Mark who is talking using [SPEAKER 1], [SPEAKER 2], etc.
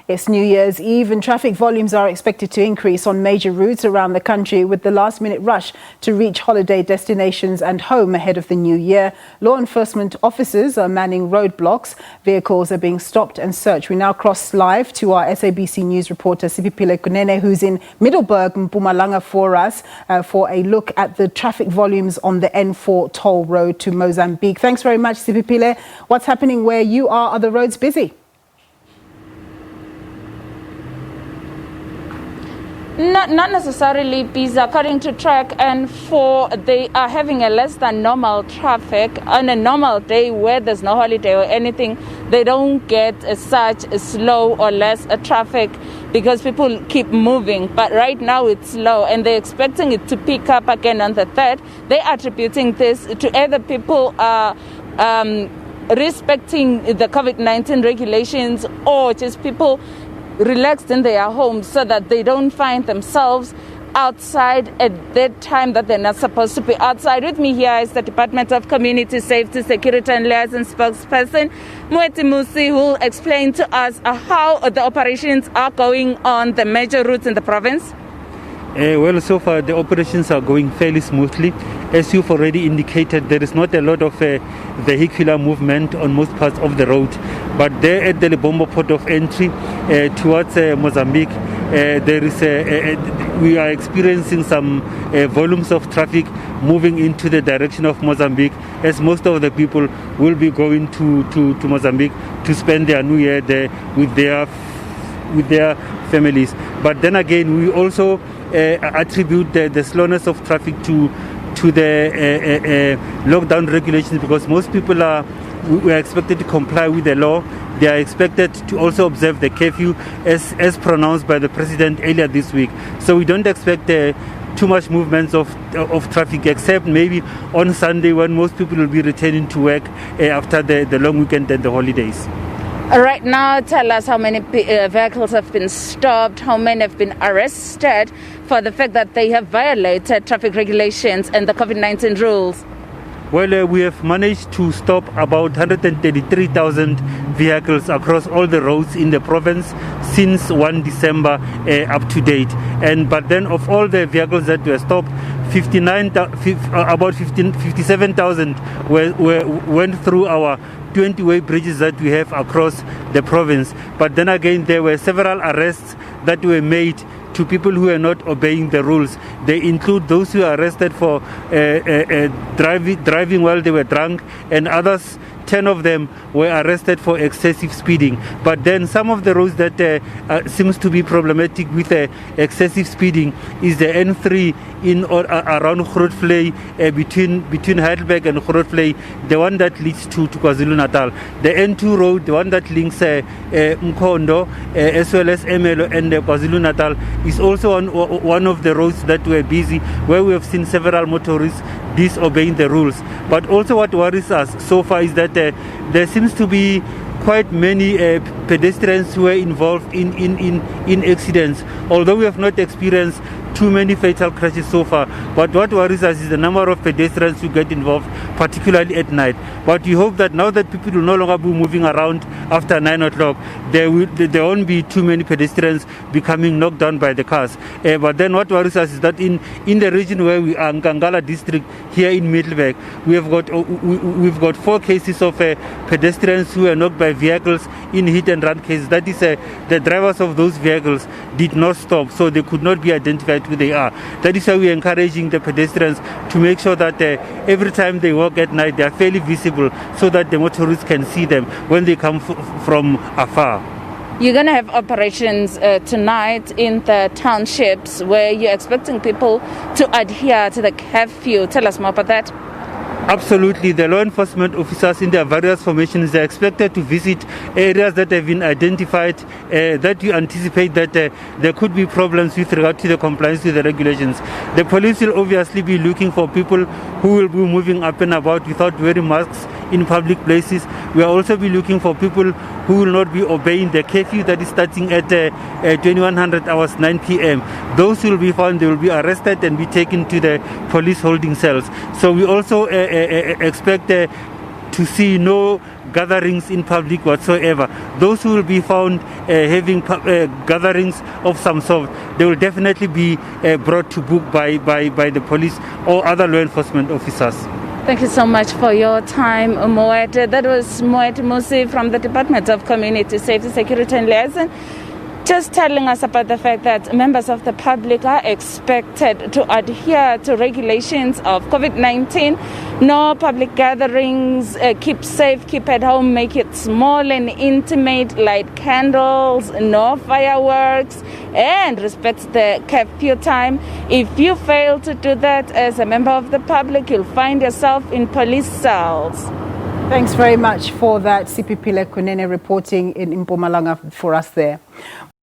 [SPEAKER 1] It's New Year's Eve and traffic volumes are expected to increase on major routes around the country with the last-minute rush to reach holiday destinations and home ahead of the new year. Law enforcement officers are manning roadblocks. Vehicles are being stopped and searched. We now cross live to our SABC News reporter Siphephile Kunene, who's in Middleburg, Mpumalanga, for us for a look at the traffic volumes on the N4 toll road to Mozambique. Thanks very much, Siphephile. What's happening where you are? Are the roads busy?
[SPEAKER 2] Not necessarily busy. According to track N4, they are having a less than normal traffic. On a normal day where there's no holiday or anything, they don't get such slow or less traffic because people keep moving. But right now it's slow and they're expecting it to pick up again on the 3rd. They're attributing this to either people are respecting the COVID-19 regulations or just people relaxed in their homes so that they don't find themselves outside at that time that they're not supposed to be outside. With me here is the Department of Community Safety, Security and Liaison spokesperson, Moeti Musi, who will explain to us how the operations are going on the major routes in the province.
[SPEAKER 3] Well, so far the operations are going fairly smoothly. As you've already indicated, there is not a lot of vehicular movement on most parts of the road. But there at the Lebombo port of entry towards Mozambique, we are experiencing some volumes of traffic moving into the direction of Mozambique, as most of the people will be going to Mozambique to spend their New Year there with their families. But then again, we also attribute the slowness of traffic to the lockdown regulations, because most people we are expected to comply with the law. They are expected to also observe the curfew as pronounced by the president earlier this week. So we don't expect too much movements of traffic, except maybe on Sunday when most people will be returning to work after the long weekend and the holidays.
[SPEAKER 2] Right now, tell us how many vehicles have been stopped, how many have been arrested for the fact that they have violated traffic regulations and the COVID-19 rules.
[SPEAKER 3] Well, we have managed to stop about 133,000 vehicles across all the roads in the province since 1 December up to date. But then of all the vehicles that were stopped, about 57,000 went through our 20-way bridges that we have across the province. But then again, there were several arrests that were made to people who are not obeying the rules. They include those who are arrested for driving while they were drunk, and others, 10 of them, were arrested for excessive speeding. But then some of the roads that seems to be problematic with excessive speeding is the N3 in or around Grootfontein, between Heidelberg and Grootfontein, the one that leads to KwaZulu-Natal. The N2 road, the one that links Mkhondo as well as Emelo and KwaZulu-Natal, is also on one of the roads that were busy, where we have seen several motorists disobeying the rules. But also what worries us so far is that there seems to be quite many pedestrians who were involved in accidents, although we have not experienced too many fatal crashes so far. But what worries us is the number of pedestrians who get involved, particularly at night. But we hope that now that people will no longer be moving around after 9 o'clock, there won't be too many pedestrians becoming knocked down by the cars. But then what worries us is that in the region where we are, Nkangala district, here in Middleburg, we've got 4 cases of pedestrians who were knocked by vehicles in hit and run cases. That is, the drivers of those vehicles did not stop, so they could not be identified who they are. That is why we are encouraging the pedestrians to make sure that every time they walk at night, they are fairly visible, so that the motorists can see them when they come from afar.
[SPEAKER 2] You're going to have operations tonight in the townships where you're expecting people to adhere to the curfew. Tell us more about that.
[SPEAKER 3] Absolutely. The law enforcement officers in their various formations are expected to visit areas that have been identified that you anticipate that there could be problems with regard to the compliance with the regulations. The police will obviously be looking for people who will be moving up and about without wearing masks in public places. We will also be looking for people who will not be obeying the curfew that is starting at 2100 hours, 9 p.m. Those will be found, they will be arrested and be taken to the police holding cells. So we also expect to see no gatherings in public whatsoever. Those who will be found having gatherings of some sort, they will definitely be brought to book by the police or other law enforcement officers.
[SPEAKER 2] Thank you so much for your time, Moet. That was Moet Musi from the Department of Community Safety, Security and Liaison, just telling us about the fact that members of the public are expected to adhere to regulations of COVID-19. No public gatherings, keep safe, keep at home, make it small and intimate, light candles, no fireworks, and respect the curfew time. If you fail to do that as a member of the public, you'll find yourself in police cells.
[SPEAKER 1] Thanks very much for that, Siphephile Kunene, reporting in Mpumalanga for us there.